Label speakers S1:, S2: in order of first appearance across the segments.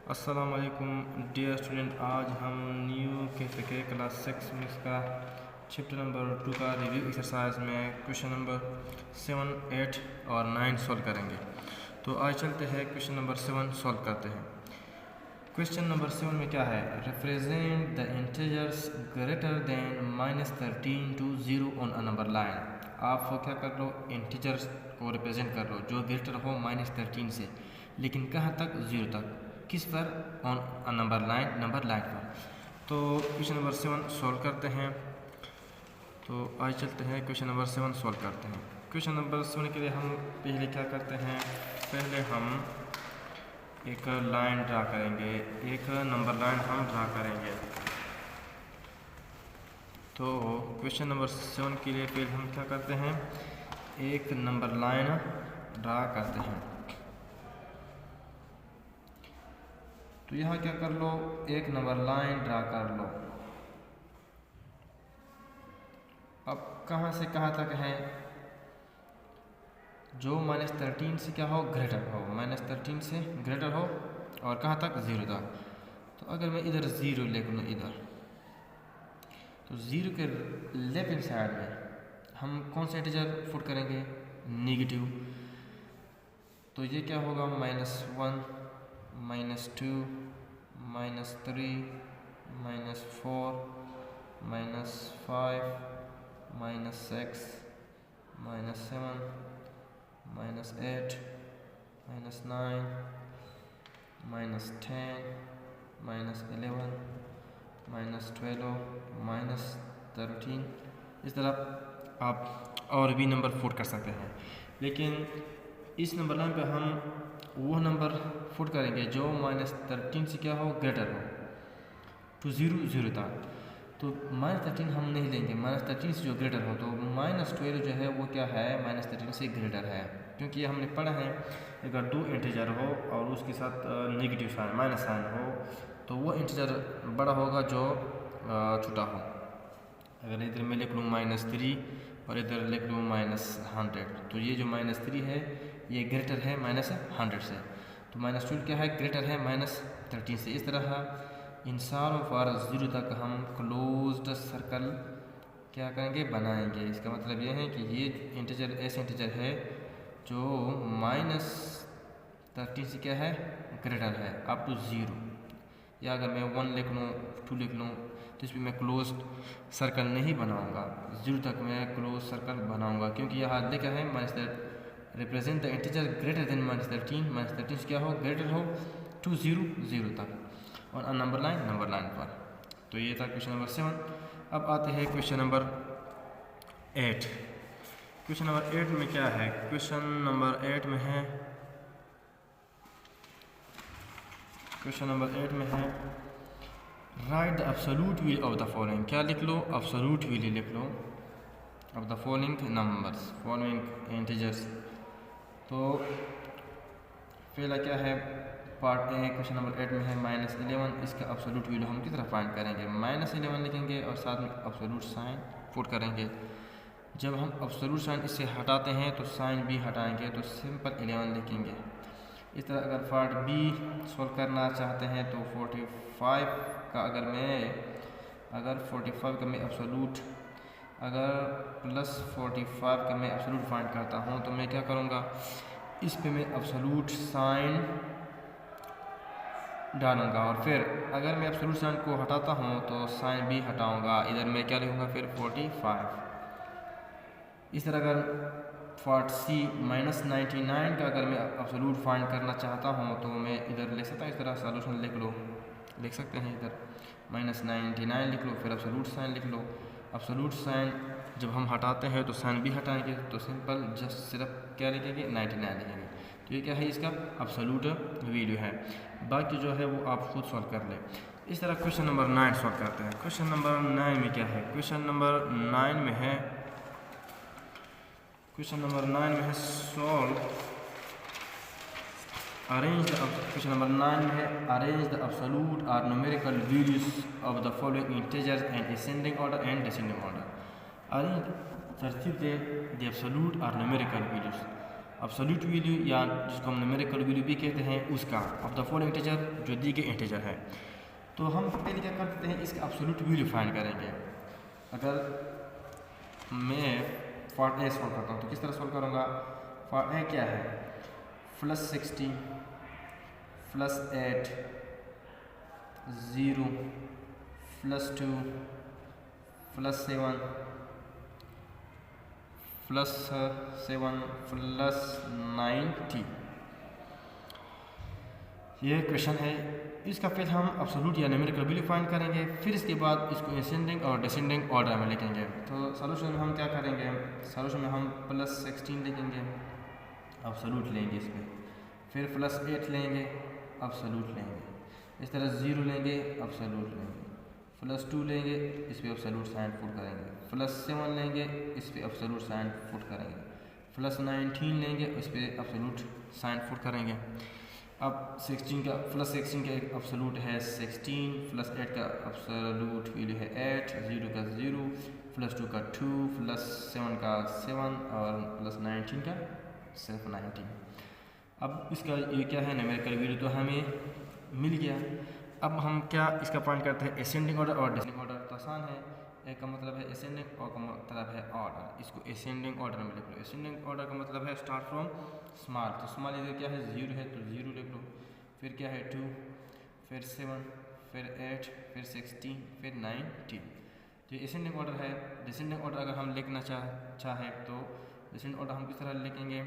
S1: अस्सलाम वालेकुम dear student. आज हम न्यू के क्लास 6 में इसका चैप्टर नंबर 2 का रिव्यू एक्सरसाइज में क्वेश्चन नंबर 7, 8 और 9 सॉल्व करेंगे। तो आज चलते हैं क्वेश्चन नंबर 7 सॉल्व करते हैं। क्वेश्चन नंबर 7 में क्या है, represent the integers greater than -13 to 0 on a number line. आप क्या कर लो, इंटीजर्स को रिप्रेजेंट कर लो जो ग्रेटर हो -13 से, लेकिन कहाँ तक, 0 तक। किस पर, ऑन अ नंबर लाइन पर। तो क्वेश्चन नंबर 7 सॉल्व करते हैं। तो आज चलते हैं क्वेश्चन नंबर 7 सॉल्व करते हैं। क्वेश्चन नंबर 7 के लिए हम पहले क्या करते हैं, पहले हम एक लाइन ड्रा करेंगे, एक नंबर लाइन हम ड्रा करेंगे। तो क्वेश्चन नंबर 7 के लिए पहले हम क्या करते हैं, एक नंबर लाइन ड्रा करते हैं। तो यहाँ क्या कर लो, एक नंबर लाइन ड्रा कर लो। अब कहाँ से कहाँ तक है, जो -13 से क्या हो, ग्रेटर हो, -13 से ग्रेटर हो, और कहाँ तक, 0 तक। तो अगर मैं इधर 0 लिख लूँ इधर, तो 0 के लेफ्ट हैंड साइड में हम कौन सा इंटीजर पुट करेंगे, नेगेटिव। तो ये क्या होगा, -1, -2, -3, -4, -5, -6, -7, -8, -9, -10, -11, -12, -13। इस तरह आप और भी नंबर फुट कर सकते हैं, लेकिन इस नंबर लाइन पे हम वो नंबर फुट करेंगे जो -13 से क्या हो, ग्रेटर हो, टू 0 तक। तो -13 हम नहीं लेंगे, -13 से जो ग्रेटर हो। तो -12 जो है वो क्या है, -13 से ग्रेटर है, क्योंकि ये हमने पढ़ा है अगर दो इंटीजर हो और उसके साथ नेगेटिव साइन, माइनस साइन हो, तो वो इंटीजर बड़ा होगा जो छोटा हो। अगर इधर मैं लिख लूँ -3 और इधर लिख लूँ -100, तो ये जो -3 है ये ग्रेटर है -100 से। तो -12 क्या है, ग्रेटर है -13 से। इस तरह इन सारों पर 0 तक हम क्लोज्ड सर्कल क्या करेंगे, बनाएंगे। इसका मतलब ये है कि ये इंटीजर ऐसे इंटीजर है जो -13 से क्या है, ग्रेटर है, अप टू 0। या अगर मैं 1 लिख लूँ, 2 लिख लूँ, तो इस पर मैं क्लोज सर्कल नहीं बनाऊंगा, 0 तक मैं क्लोज सर्कल बनाऊंगा, क्योंकि यहाँ लिखा है represent the integer greater than -13 से क्या हो, ग्रेटर हो, टू 0 तक, और नंबर लाइन पर। तो ये था क्वेश्चन नंबर 7। अब आते हैं क्वेश्चन नंबर 8। क्वेश्चन नंबर 8 में क्या है, क्वेश्चन नंबर 8 में है, क्वेश्चन नंबर 8 में है write the absolute value of the following. क्या लिख लो, एब्सोल्यूट वैल्यू लिख लो of the following numbers, following integers. तो पहला क्या है, पार्ट ए क्वेश्चन नंबर 8 में है -11। इसका एब्सोल्यूट वैल्यू हम किस तरह फाइंड करेंगे, -11 लिखेंगे और साथ में एब्सोल्यूट साइन पुट करेंगे। जब हम एब्सोल्यूट साइन इससे हटाते हैं तो साइन भी हटाएंगे, तो सिंपल 11 लिखेंगे। इस तरह अगर पार्ट बी सॉल्व करना चाहते हैं तो 45 का अगर 45 का मैं एब्सोल्यूट, अगर +45 का मैं एब्सोल्यूट फाइंड करता हूँ, तो मैं क्या करूँगा, इस पे मैं एब्सोल्यूट साइन डालूंगा, और फिर अगर मैं एब्सोल्यूट साइन को हटाता हूँ तो साइन भी हटाऊंगा। इधर मैं क्या लिखूँगा, फिर 45। इस तरह अगर पार्ट सी -99 का अगर मैं एब्सोल्यूट फाइंड करना चाहता हूँ तो मैं इधर लिख सकता हूँ, इस तरह सॉल्यूशन लिख सकते हैं। इधर -99 लिख लो, फिर एब्सोल्यूट साइन लिख लो। एब्सोल्यूट साइन जब हम हटाते हैं तो साइन भी हटाएंगे, तो सिंपल जस्ट सिर्फ क्या लिखेंगे, 99 लिखेंगे। तो ये क्या है, इसका एब्सोल्यूट वैल्यू है। बाकी जो है वो आप खुद सॉल्व कर लें। इस तरह क्वेश्चन नंबर 9 सॉल्व करते हैं। क्वेश्चन नंबर 9 में क्या है, क्वेश्चन नंबर 9 में है, क्वेश्चन नंबर 9 में है solve arrange the, question number 9 में है अरेंज द एब्सोल्यूट और numerical values of the following integers and ascending order and descending order. Arrange तरतीब दे द एब्सोल्यूट और न्यूमेरिकल वैल्यूज। एब्सोल्यूट वैल्यू या जिसको हम न्यूमेरिकल वैल्यू भी कहते हैं उसका ऑफ द फॉलोइंग इंटीजर जो दी गई इंटीजर है। तो हम पहले क्या करते हैं, इसका एब्सोल्यूट वैल्यू फाइंड करेंगे। अगर मैं फॉर ए सॉल्व करता हूँ तो किस तरह सॉल्व करूँगा। फॉर ए क्या है, +60 +8 0 +2 +7 +90 ये क्वेश्चन है। इसका फिर हम एब्सोल्यूट या न्यूमेरिकल वैल्यू फाइंड करेंगे, फिर इसके बाद इसको असेंडिंग और डिसेंडिंग ऑर्डर में लिखेंगे। तो सॉल्यूशन में हम क्या करेंगे, सॉल्यूशन में हम +16 लिखेंगे, एब्सोल्यूट लेंगे इस पर, फिर +8 लेंगे, एब्सोल्यूट लेंगे, इस तरह 0 लेंगे, एब्सोल्यूट लेंगे, +2 लेंगे, इस पर एब्सोल्यूट साइन पुट करेंगे, +7 लेंगे, इस पर एब्सोल्यूट साइन पुट करेंगे, +19 लेंगे, इस पर एब्सोल्यूट साइन पुट करेंगे। अब 16 का एक एब्सोल्यूट है 16, +8 का एब्सोल्यूट वैल्यू है 8, 0 का 0, +2 का 2, +7 का 7 और +19 का सिर्फ 19। अब इसका ये क्या है, न्यूमेरिकल वैल्यू तो हमें मिल गया। अब हम क्या इसका फाइंड करते हैं, असेंडिंग ऑर्डर और डिसेंडिंग ऑर्डर। तो आसान है, एक का मतलब है असेंडिंग और का मतलब है ऑर्डर। इसको असेंडिंग ऑर्डर में लिख लो। असेंडिंग ऑर्डर का मतलब है स्टार्ट फ्रॉम स्मॉल, तो स्मॉल इधर क्या है 0 है तो 0 लिख लो, फिर क्या है 2, फिर 7, फिर 8, फिर 16, फिर 19। तो ये असेंडिंग ऑर्डर है। डिसेंडिंग ऑर्डर अगर हम लिखना चाहे तो डिसेंडिंग ऑर्डर हम किस तरह लिखेंगे,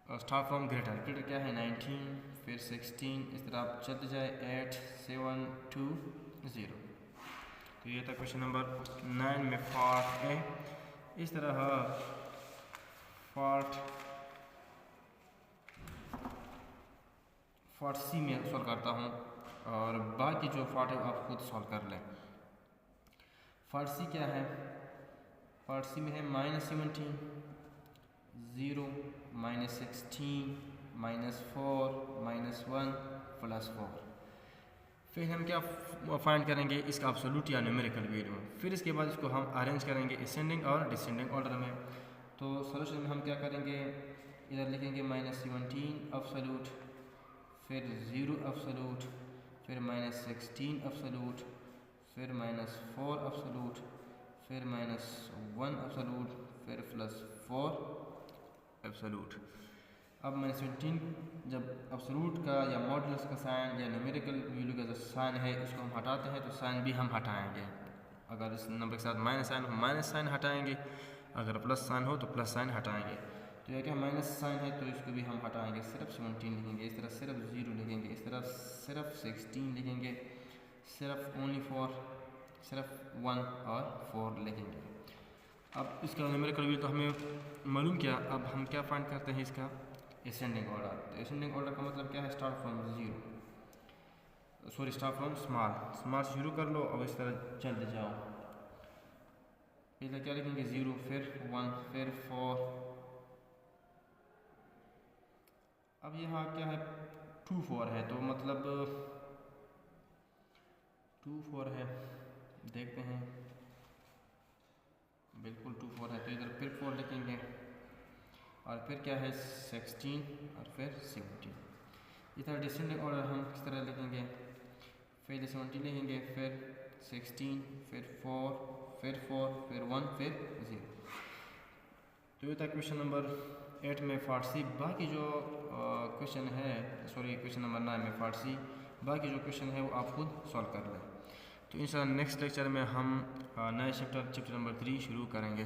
S1: स्टार्ट फ्रॉम ग्रेटर क्या है 19, फिर 16, इस तरह आप चलते जाए 8, 7, 2, 0। तो ये था क्वेश्चन नंबर 9 में पार्ट ए। इस तरह पार्ट सी में सॉल्व करता हूँ और बाकी जो पार्ट है आप खुद सॉल्व कर लें। पार्ट सी क्या है, पार्ट सी में है -17, 0, -16, -4, -1, +4। फिर हम क्या फाइंड करेंगे, इसका एब्सोल्यूट या न्यूमेरिकल वैल्यू। फिर इसके बाद इसको हम अरेंज करेंगे असेंडिंग और डिसेंडिंग ऑर्डर में। तो सॉल्यूशन में हम क्या करेंगे, इधर लिखेंगे -17 एब्सोल्यूट, फिर 0 एब्सोल्यूट, फिर -16 एब्सोल्यूट, फिर -4 एब्सोल्यूट, फिर -1 एब्सोल्यूट, फिर +4 एब्सोल्यूट। अब -17 जब एब्सोल्यूट का या मॉडुलस का साइन या न्यूमेरिकल वैल्यू का जो साइन है इसको हम हटाते हैं तो साइन भी हम हटाएंगे। अगर इस नंबर के साथ माइनस साइन हो माइनस साइन हटाएंगे, अगर प्लस साइन हो तो प्लस साइन हटाएंगे। तो यह क्या माइनस साइन है तो इसको भी हम हटाएंगे, सिर्फ 17 लिखेंगे, इस तरह सिर्फ 0 लिखेंगे, इस तरह सिर्फ 16 लिखेंगे, सिर्फ ओनली 4, सिर्फ 1 और 4 लिखेंगे। अब इसका न्यूमेरिकल वैल्यू तो हमें मालूम किया, अब हम क्या फाइंड करते हैं इसका असेंडिंग ऑर्डर। तो असेंडिंग ऑर्डर का मतलब क्या है, start from start from small से शुरू कर लो और इस तरह चलते जाओ। पहले क्या लिखेंगे 0, फिर 1, फिर 4। अब यहाँ क्या है 2, 4 है तो मतलब 2, 4 है, देखते हैं बिल्कुल 2, 4 है तो इधर फिर 4 लिखेंगे और फिर क्या है 16 और फिर 17। इधर डिसेंडिंग ऑर्डर हम किस तरह लिखेंगे, फिर 17 लिखेंगे, फिर 16, फिर 4, फिर 4, फिर 1, फिर 0। तो ये था क्वेश्चन नंबर 8 में फारसी। बाकी जो क्वेश्चन है क्वेश्चन नंबर 9 में फारसी, बाकी जो क्वेश्चन है वो आप खुद सॉल्व कर लें। तो इंशाल्लाह नेक्स्ट लेक्चर में हम नए चैप्टर नंबर 3 शुरू करेंगे।